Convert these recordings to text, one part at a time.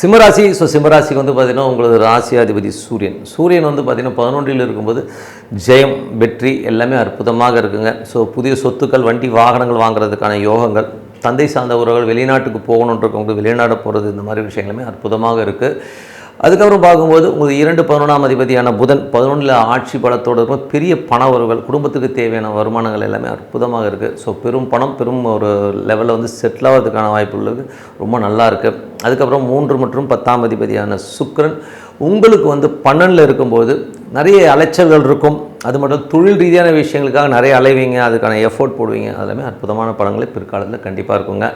சிம்மராசி. சிம்மராசிக்கு வந்து பார்த்திங்கன்னா உங்களது ராசி அதிபதி சூரியன் வந்து பார்த்திங்கன்னா 11ல் இருக்கும்போது ஜெயம், வெற்றி எல்லாமே அற்புதமாக இருக்குங்க. புதிய சொத்துக்கள், வண்டி, வாகனங்கள் வாங்குறதுக்கான யோகங்கள், தந்தை சார்ந்த உறவுகள், வெளிநாட்டுக்கு போகணுன்றவங்க வெளிநாடு போகிறது, இந்த மாதிரி விஷயங்களுமே அற்புதமாக இருக்குது. அதுக்கப்புறம் பார்க்கும்போது உங்களுக்கு 2 அதிபதியான புதன் 11ல் ஆட்சி பலத்தோடு இருக்கும். பெரிய பண வரவுகள், குடும்பத்துக்கு தேவையான வருமானங்கள் எல்லாமே அற்புதமாக இருக்குது. பெரும் பணம் பெரும் ஒரு லெவலில் வந்து செட்டில் ஆகிறதுக்கான வாய்ப்பு உள்ளது, ரொம்ப நல்லா இருக்குது. அதுக்கப்புறம் 3 மற்றும் 10ஆம் அதிபதியான சுக்கிரன் உங்களுக்கு வந்து 12ல் இருக்கும்போது நிறைய அலைச்சல்கள் இருக்கும். அது மட்டும் தொழில் ரீதியான விஷயங்களுக்காக நிறைய அலைவீங்க, அதுக்கான எஃபோர்ட் போடுவீங்க. அதெல்லாமே அற்புதமான பலன்களை பிற்காலத்தில் கண்டிப்பாக இருக்குங்க.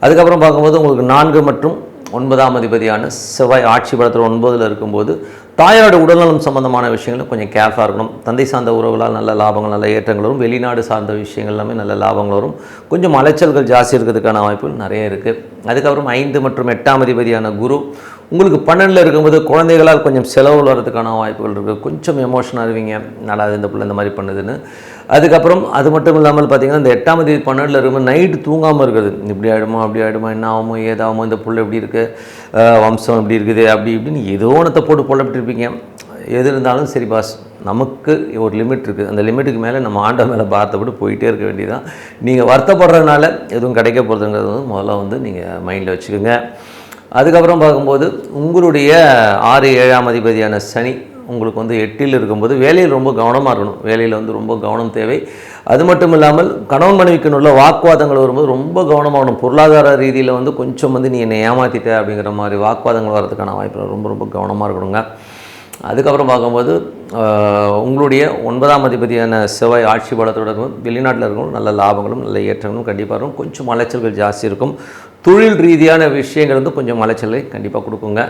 அதுக்கப்புறம் பார்க்கும்போது உங்களுக்கு 4 மற்றும் 9ஆம் அதிபதியான செவ்வாய் ஆட்சி பலத்தில் 9ல் இருக்கும்போது தாயாரோட உடல்நலம் சம்பந்தமான விஷயங்களும் கொஞ்சம் கேர்ஃபுல்லாக இருக்கணும். தந்தை சார்ந்த உறவுகளால் நல்ல லாபங்கள், நல்ல ஏற்றங்கள் வரும். வெளிநாடு சார்ந்த விஷயங்கள் எல்லாமே நல்ல லாபங்கள் வரும். கொஞ்சம் அலைச்சல்கள் ஜாஸ்தி இருக்கிறதுக்கான வாய்ப்புகள் நிறைய இருக்குது. அதுக்கப்புறம் 5 மற்றும் 8ஆம் அதிபதியான குரு உங்களுக்கு 12ல் இருக்கும்போது குழந்தைகளால் கொஞ்சம் செலவுகள் வரதுக்கான வாய்ப்புகள் இருக்குது. கொஞ்சம் எமோஷனாக இருவீங்க, நல்லா இந்த பிள்ளை இந்த மாதிரி பண்ணுதுன்னு. அதுக்கப்புறம் அது மட்டும் இல்லாமல் பார்த்திங்கன்னா இந்த 8ஆம் தேதி 12ல் இருக்கும்போது நைட்டு தூங்காமல் இருக்கிறது. இப்படி ஆகிடுமோ அப்படி ஆகிடுமோ, என்ன ஆகுமோ ஏதாகுமோ, இந்த புள்ள எப்படி இருக்குது, வம்சம் எப்படி இருக்குது, அப்படி இப்படின்னு ஏதோ ஒன்றத்தை போட்டு புலப்பிட்டு இருப்பீங்க. எது இருந்தாலும் சரி பாஸ், நமக்கு ஒரு லிமிட் இருக்குது. அந்த லிமிட்டுக்கு மேலே நம்ம ஆண்ட மேலே பார்த்தப்பட்டு போயிட்டே இருக்க வேண்டியதான். நீங்கள் வருத்தப்படுறதுனால எதுவும் கிடைக்க போகிறதுங்கிறது வந்து முதல்ல வந்து நீங்கள் மைண்டில் வச்சுக்கோங்க. அதுக்கப்புறம் பார்க்கும்போது உங்களுடைய 6, 7ஆம் அதிபதியான சனி உங்களுக்கு வந்து 8ல் இருக்கும்போது வேலையில் ரொம்ப கவனமாக இருக்கணும். வேலையில் வந்து ரொம்ப கவனம் தேவை. அது மட்டும் இல்லாமல் கணவன் மனைவிக்கு உள்ள வாக்குவாதங்கள் வரும்போது ரொம்ப கவனமாக இருக்கணும். பொருளாதார ரீதியில் வந்து கொஞ்சம் வந்து நீ என்னை ஏமாற்றிட்ட அப்படிங்கிற மாதிரி வாக்குவாதங்கள் வரதுக்கான வாய்ப்பு ரொம்ப ரொம்ப கவனமாக இருக்கணுங்க. அதுக்கப்புறம் பார்க்கும்போது உங்களுடைய 9ஆம் அதிபதியான செவ்வாய் ஆட்சி பலத்தோட வெளிநாட்டில் இருக்கணும். நல்ல லாபங்களும் நல்ல ஏற்றங்களும் கண்டிப்பாக இருக்கும். கொஞ்சம் அலைச்சல்கள் ஜாஸ்தி இருக்கும். தொழில் ரீதியான விஷயங்கள் வந்து கொஞ்சம் அலைச்சலை கண்டிப்பாக கொடுக்குங்க.